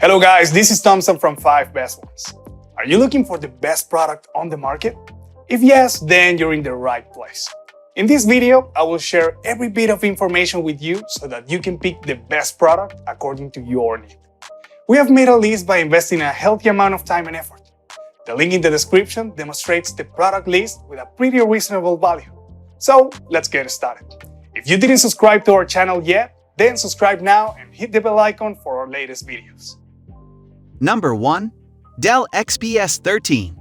Hello guys, this is Thompson from 5 Best Ones. Are you looking for the best product on the market? If yes, then you're in the right place. In this video, I will share every bit of information with you so that you can pick the best product according to your need. We have made a list by investing a healthy amount of time and effort. The link in the description demonstrates the product list with a pretty reasonable value. So let's get started. If you didn't subscribe to our channel yet, then subscribe now and hit the bell icon for our latest videos. Number 1. Dell XPS 13.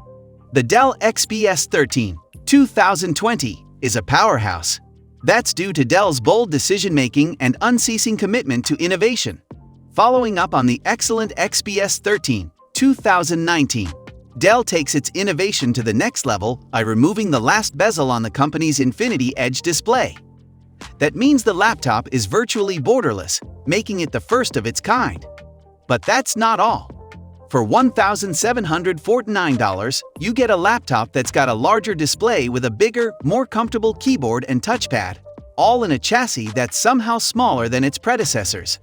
The Dell XPS 13 2020 is a powerhouse. That's due to Dell's bold decision-making and unceasing commitment to innovation. Following up on the excellent XPS 13 2019, Dell takes its innovation to the next level by removing the last bezel on the company's Infinity Edge display. That means the laptop is virtually borderless, making it the first of its kind. But that's not all. For $1,749, you get a laptop that's got a larger display with a bigger, more comfortable keyboard and touchpad, all in a chassis that's somehow smaller than its predecessors.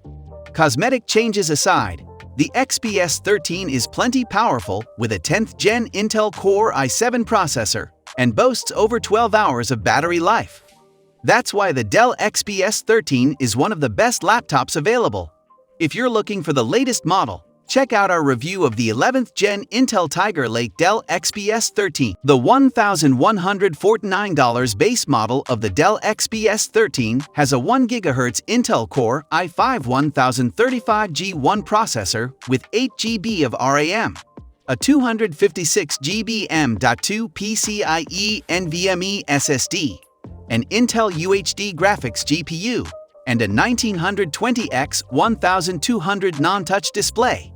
Cosmetic changes aside, the XPS 13 is plenty powerful with a 10th Gen Intel Core i7 processor and boasts over 12 hours of battery life. That's why the Dell XPS 13 is one of the best laptops available. If you're looking for the latest model, check out our review of the 11th Gen Intel Tiger Lake Dell XPS 13. The $1,149 base model of the Dell XPS 13 has a 1 GHz Intel Core i5-1035G1 processor with 8 GB of RAM, a 256 GB M.2 PCIe NVMe SSD, an Intel UHD graphics GPU, and a 1920x1200 non-touch display.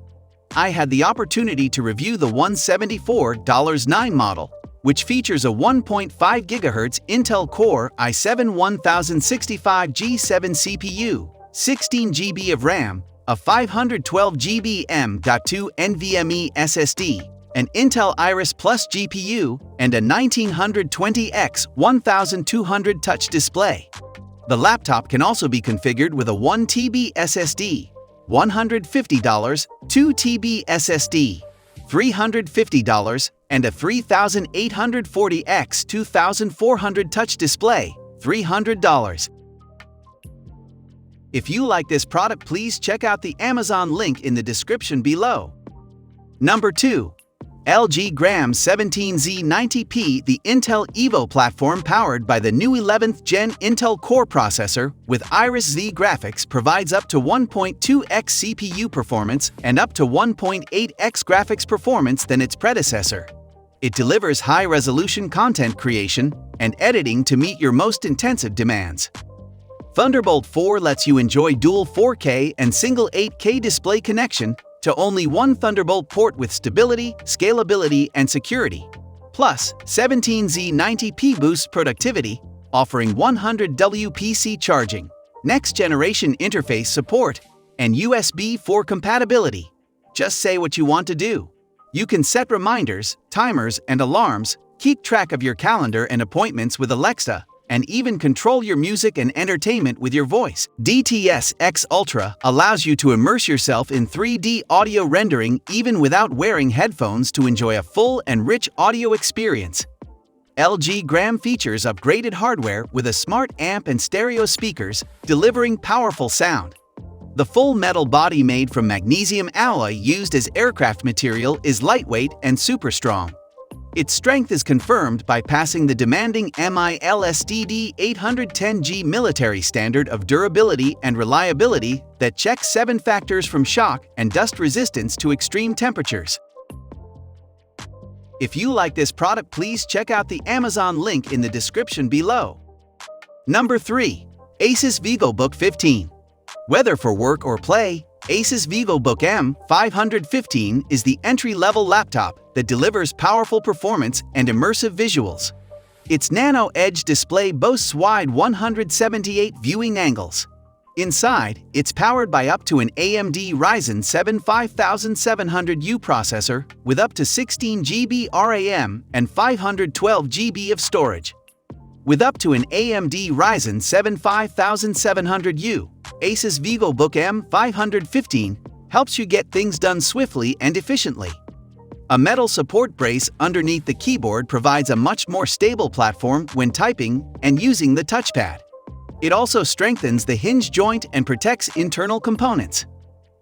I had the opportunity to review the $174.9 model, which features a 1.5 GHz Intel Core i7-1065G7 CPU, 16 GB of RAM, a 512 GB M.2 NVMe SSD, an Intel Iris Plus GPU, and a 1920x1200 touch display. The laptop can also be configured with a 1 TB SSD, $150, 2 TB SSD, $350, and a 3840x2400 touch display, $300. If you like this product, please check out the Amazon link in the description below. Number 2. LG Gram 17Z90P. The Intel Evo platform powered by the new 11th Gen Intel Core processor with Iris Z graphics provides up to 1.2x CPU performance and up to 1.8x graphics performance than its predecessor. It delivers high-resolution content creation and editing to meet your most intensive demands. Thunderbolt 4 lets you enjoy dual 4K and single 8K display connection to only one Thunderbolt port with stability, scalability, and security. Plus, 17Z90P boosts productivity, offering 100W PC charging, next-generation interface support, and USB 4 compatibility. Just say what you want to do. You can set reminders, timers, and alarms, keep track of your calendar and appointments with Alexa, and even control your music and entertainment with your voice. DTS X Ultra allows you to immerse yourself in 3D audio rendering even without wearing headphones to enjoy a full and rich audio experience. LG Gram features upgraded hardware with a smart amp and stereo speakers, delivering powerful sound. The full metal body made from magnesium alloy used as aircraft material is lightweight and super strong. Its strength is confirmed by passing the demanding MILSTD 810G military standard of durability and reliability that checks 7 factors from shock and dust resistance to extreme temperatures. If you like this product, please check out the Amazon link in the description below. Number 3. ASUS VivoBook 15. Whether for work or play, ASUS VivoBook M515 is the entry-level laptop that delivers powerful performance and immersive visuals. Its Nano Edge display boasts wide 178 viewing angles. Inside, it's powered by up to an AMD Ryzen 7 5700U processor with up to 16 GB RAM and 512 GB of storage. With up to an AMD Ryzen 7 5700U, ASUS VivoBook M515 helps you get things done swiftly and efficiently. A metal support brace underneath the keyboard provides a much more stable platform when typing and using the touchpad. It also strengthens the hinge joint and protects internal components.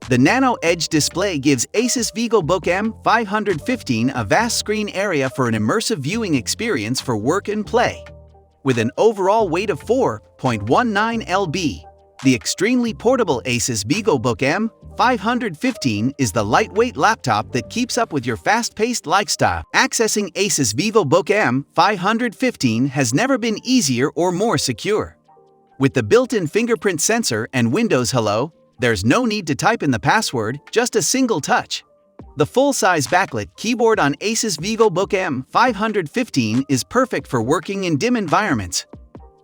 The Nano Edge display gives ASUS VivoBook M515 a vast screen area for an immersive viewing experience for work and play. With an overall weight of 4.19 lb, the extremely portable ASUS VivoBook M515 is the lightweight laptop that keeps up with your fast-paced lifestyle. Accessing ASUS VivoBook M515 has never been easier or more secure. With the built-in fingerprint sensor and Windows Hello, there's no need to type in the password, just a single touch. The full-size backlit keyboard on ASUS VivoBook M515 is perfect for working in dim environments.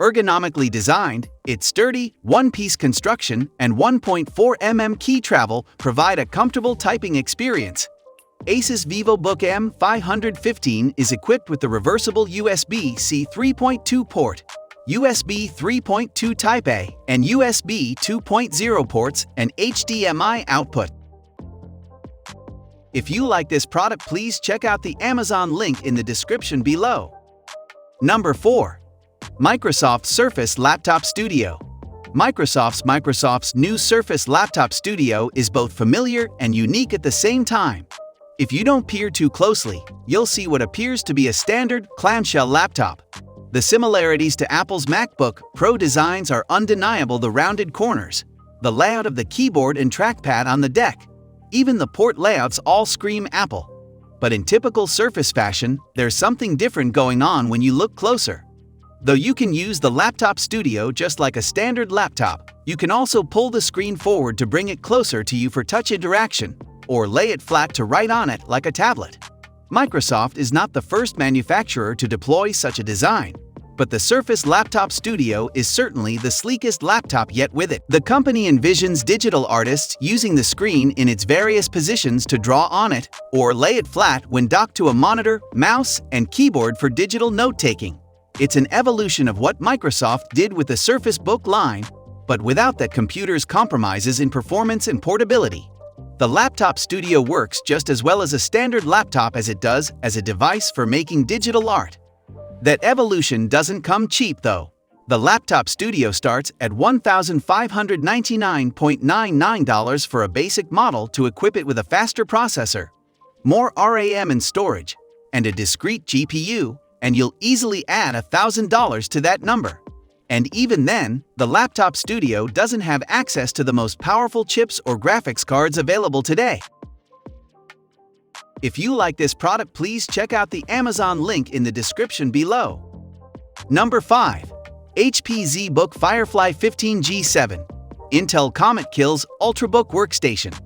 Ergonomically designed, its sturdy, one-piece construction and 1.4 mm key travel provide a comfortable typing experience. ASUS VivoBook M515 is equipped with the reversible USB-C 3.2 port, USB 3.2 Type-A, and USB 2.0 ports and HDMI output. If you like this product, please check out the Amazon link in the description below. Number 4. Microsoft Surface Laptop Studio. Microsoft's new Surface Laptop Studio is both familiar and unique at the same time. If you don't peer too closely, you'll see what appears to be a standard clamshell laptop. The similarities to Apple's MacBook Pro designs are undeniable: the rounded corners, the layout of the keyboard and trackpad on the deck. Even the port layouts all scream Apple. But in typical Surface fashion, there's something different going on when you look closer. Though you can use the Laptop Studio just like a standard laptop, you can also pull the screen forward to bring it closer to you for touch interaction, or lay it flat to write on it like a tablet. Microsoft is not the first manufacturer to deploy such a design, but the Surface Laptop Studio is certainly the sleekest laptop yet with it. The company envisions digital artists using the screen in its various positions to draw on it, or lay it flat when docked to a monitor, mouse, and keyboard for digital note-taking. It's an evolution of what Microsoft did with the Surface Book line, but without the computer's compromises in performance and portability. The Laptop Studio works just as well as a standard laptop as it does as a device for making digital art. That evolution doesn't come cheap though. The Laptop Studio starts at $1,599.99 for a basic model to equip it with a faster processor, more RAM and storage, and a discrete GPU, and you'll easily add $1,000 to that number. And even then, the Laptop Studio doesn't have access to the most powerful chips or graphics cards available today. If you like this product, please check out the Amazon link in the description below. Number 5. HP ZBook Firefly 15G7. Intel Comet kills Ultrabook workstation.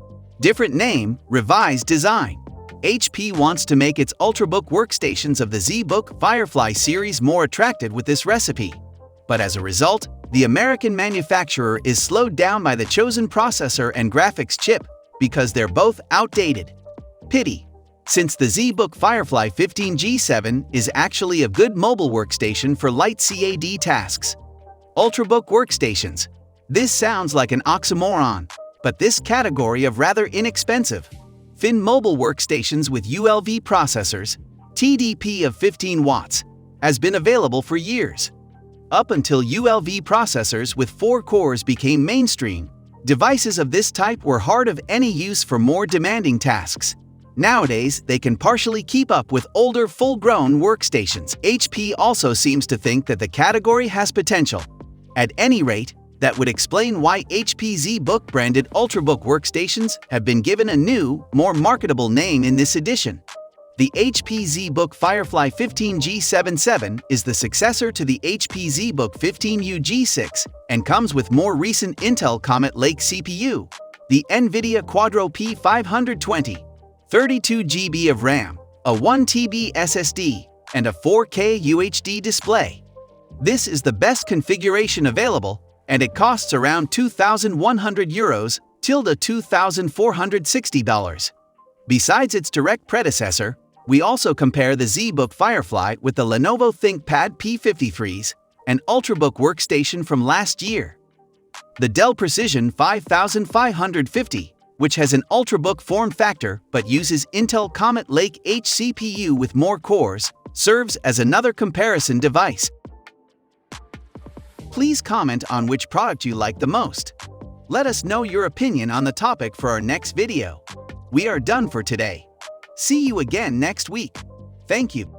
Different name, revised design. HP wants to make its Ultrabook workstations of the ZBook Firefly series more attractive with this recipe. But as a result, the American manufacturer is slowed down by the chosen processor and graphics chip because they're both outdated. Pity, since the ZBook Firefly 15G7 is actually a good mobile workstation for light CAD tasks. Ultrabook workstations. This sounds like an oxymoron, but this category of rather inexpensive, thin mobile workstations with ULV processors, TDP of 15 watts, has been available for years. Up until ULV processors with 4 cores became mainstream, devices of this type were hard of any use for more demanding tasks. Nowadays, they can partially keep up with older full-grown workstations. HP also seems to think that the category has potential. At any rate, that would explain why HP ZBook branded Ultrabook workstations have been given a new, more marketable name in this edition. The HP ZBook Firefly 15G77 is the successor to the HP ZBook 15U G6 and comes with more recent Intel Comet Lake CPU, the NVIDIA Quadro P520, 32 GB of RAM, a 1 TB SSD, and a 4K UHD display. This is the best configuration available, and it costs around €2,100 till $2,460. Besides its direct predecessor, we also compare the ZBook Firefly with the Lenovo ThinkPad P53s, an Ultrabook workstation from last year. The Dell Precision 5550 which has an Ultrabook form factor but uses Intel Comet Lake H CPU with more cores, serves as another comparison device. Please comment on which product you like the most. Let us know your opinion on the topic for our next video. We are done for today. See you again next week. Thank you.